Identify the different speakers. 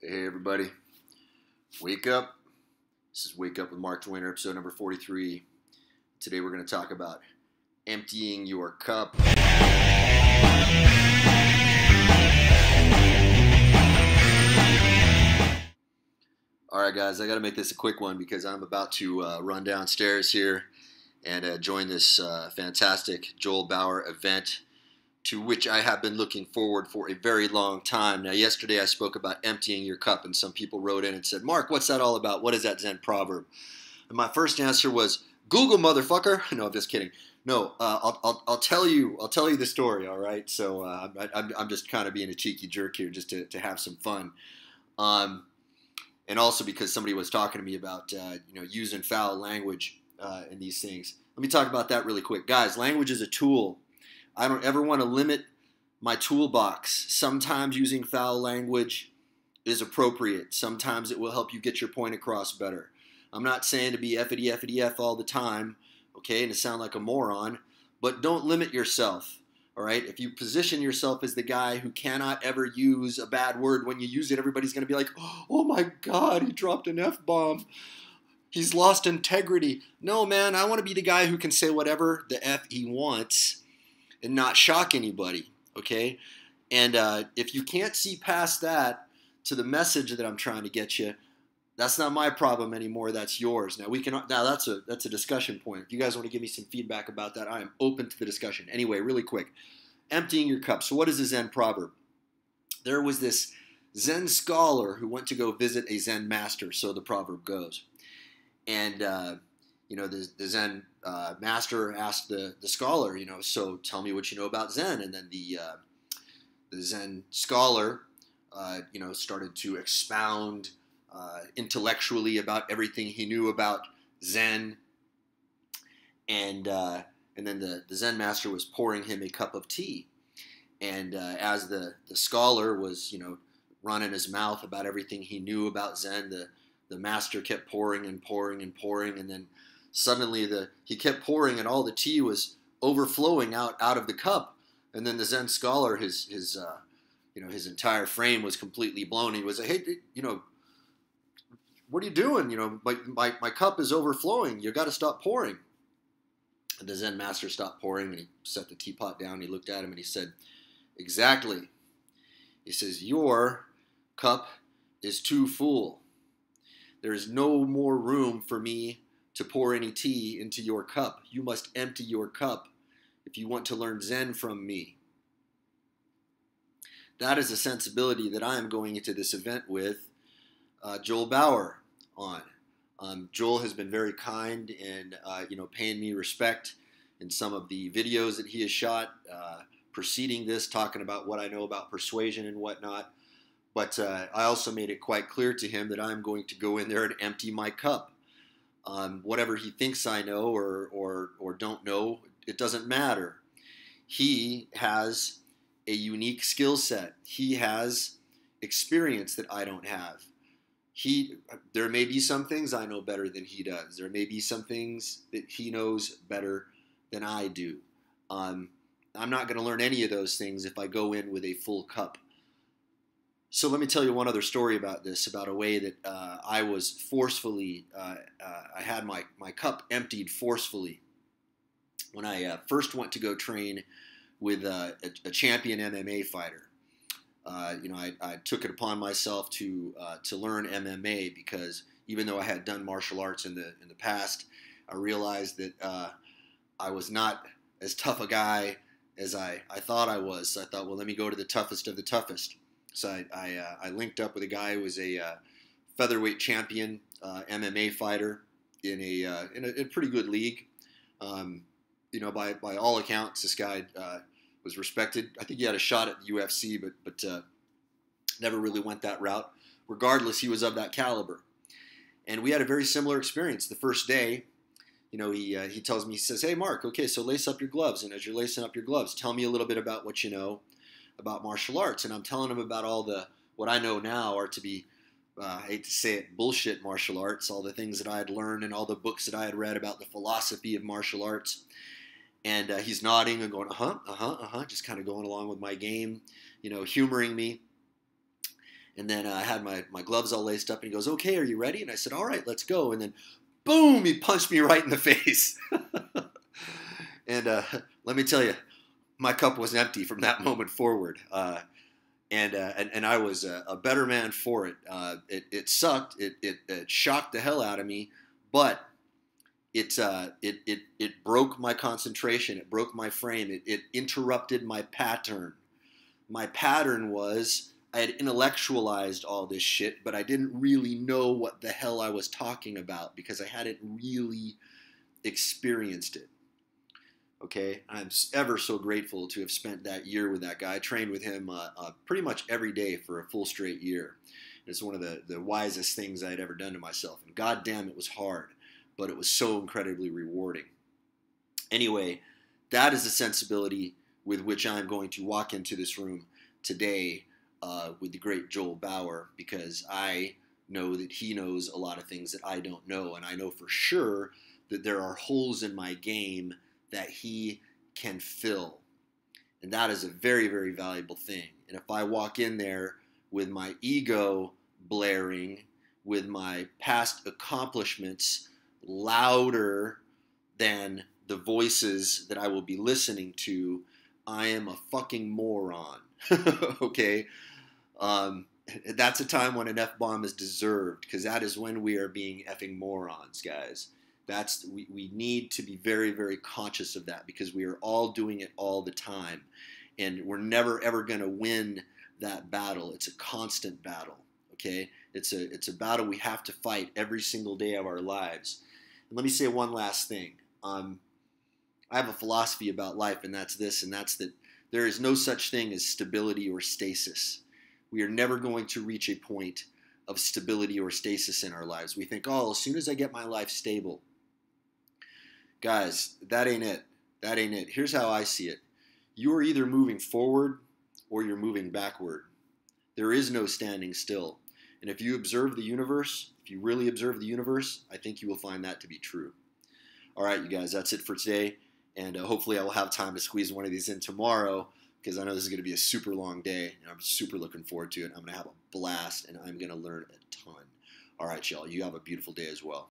Speaker 1: Hey everybody, wake up. This is Wake Up with Mark Joyner, episode number 43. Today we're going to talk about emptying your cup. Alright guys, I got to make this a quick one because I'm about to run downstairs here and join this fantastic Joel Bauer event to which I have been looking forward for a very long time. Now, yesterday I spoke about emptying your cup, and some people wrote in and said, Mark, what's that all about? What is that Zen proverb? And my first answer was, Google, motherfucker. No, I'm just kidding. No, I'll tell you the story, all right? So I'm just kind of being a cheeky jerk here just to have some fun. And also because somebody was talking to me about using foul language in these things. Let me talk about that really quick. Guys, language is a tool. I don't ever want to limit my toolbox. Sometimes using foul language is appropriate. Sometimes it will help you get your point across better. I'm not saying to be F-ity-F-ity-F all the time, okay, and to sound like a moron, but don't limit yourself, all right? If you position yourself as the guy who cannot ever use a bad word, when you use it, everybody's going to be like, oh my God, he dropped an F-bomb. He's lost integrity. No, man, I want to be the guy who can say whatever the F he wants and not shock anybody, okay? And if you can't see past that to the message that I'm trying to get you, that's not my problem anymore. That's yours. Now that's a discussion point. If you guys want to give me some feedback about that, I am open to the discussion. Anyway, really quick, emptying your cup. So what is a Zen proverb? There was this Zen scholar who went to go visit a Zen master. So the proverb goes, and the Zen master asked the scholar, so tell me what you know about Zen. And then the Zen scholar, started to expound intellectually about everything he knew about Zen. And then the Zen master was pouring him a cup of tea. And as the scholar was, running his mouth about everything he knew about Zen, the master kept pouring and pouring and pouring, and then suddenly he kept pouring, and all the tea was overflowing out of the cup. And then the Zen scholar, his entire frame was completely blown. He was like, "Hey, what are you doing? My cup is overflowing. You got to stop pouring." And the Zen master stopped pouring, and he set the teapot down. He looked at him, and he said, "Exactly." He says, "Your cup is too full. There is no more room for me to pour any tea into your cup. You must empty your cup if you want to learn Zen from me." That is a sensibility that I am going into this event with Joel Bauer on. Joel has been very kind and paying me respect in some of the videos that he has shot preceding this, talking about what I know about persuasion and whatnot. But I also made it quite clear to him that I'm going to go in there and empty my cup. Whatever he thinks I know or don't know, it doesn't matter. He has a unique skill set. He has experience that I don't have. There may be some things I know better than he does. There may be some things that he knows better than I do. I'm not going to learn any of those things if I go in with a full cup. So let me tell you one other story about this, about a way that I was forcefully, I had my cup emptied forcefully. When I first went to go train with a champion MMA fighter, I took it upon myself to learn MMA because even though I had done martial arts in the past, I realized that I was not as tough a guy as I thought I was. So I thought, well, let me go to the toughest of the toughest. So I linked up with a guy who was a featherweight champion MMA fighter in a pretty good league. By all accounts, this guy was respected. I think he had a shot at the UFC, but never really went that route. Regardless, he was of that caliber. And we had a very similar experience. The first day, he tells me, he says, "Hey, Mark, okay, so lace up your gloves. And as you're lacing up your gloves, tell me a little bit about what you know about martial arts." And I'm telling him about what I know now are to be, I hate to say it, bullshit martial arts, all the things that I had learned and all the books that I had read about the philosophy of martial arts. And he's nodding and going, just kind of going along with my game, humoring me. And then I had my gloves all laced up, and he goes, "Okay, are you ready?" And I said, "All right, let's go." And then, boom, he punched me right in the face. And let me tell you, my cup was empty from that moment forward. And I was a better man for it. It sucked. It shocked the hell out of me, but it broke my concentration. It broke my frame. It interrupted my pattern. My pattern was I had intellectualized all this shit, but I didn't really know what the hell I was talking about because I hadn't really experienced it. Okay, I'm ever so grateful to have spent that year with that guy. I trained with him pretty much every day for a full straight year. It's one of the wisest things I had ever done to myself. And goddamn, it was hard, but it was so incredibly rewarding. Anyway, that is the sensibility with which I'm going to walk into this room today with the great Joel Bauer, because I know that he knows a lot of things that I don't know, and I know for sure that there are holes in my game that he can fill. And that is a very, very valuable thing. And if I walk in there with my ego blaring, with my past accomplishments louder than the voices that I will be listening to, I am a fucking moron. Okay? That's a time when an F-bomb is deserved, because that is when we are being effing morons, guys. We need to be very, very conscious of that, because we are all doing it all the time, and we're never ever going to win that battle. It's a constant battle. Okay, it's a battle we have to fight every single day of our lives. And let me say one last thing. I have a philosophy about life, and that's this, and that's that there is no such thing as stability or stasis. We are never going to reach a point of stability or stasis in our lives. We think, oh, as soon as I get my life stable. Guys, that ain't it. That ain't it. Here's how I see it. You are either moving forward or you're moving backward. There is no standing still. And if you observe the universe, if you really observe the universe, I think you will find that to be true. All right, you guys, that's it for today. And hopefully I will have time to squeeze one of these in tomorrow, because I know this is going to be a super long day, and I'm super looking forward to it. I'm going to have a blast, and I'm going to learn a ton. All right, y'all, you have a beautiful day as well.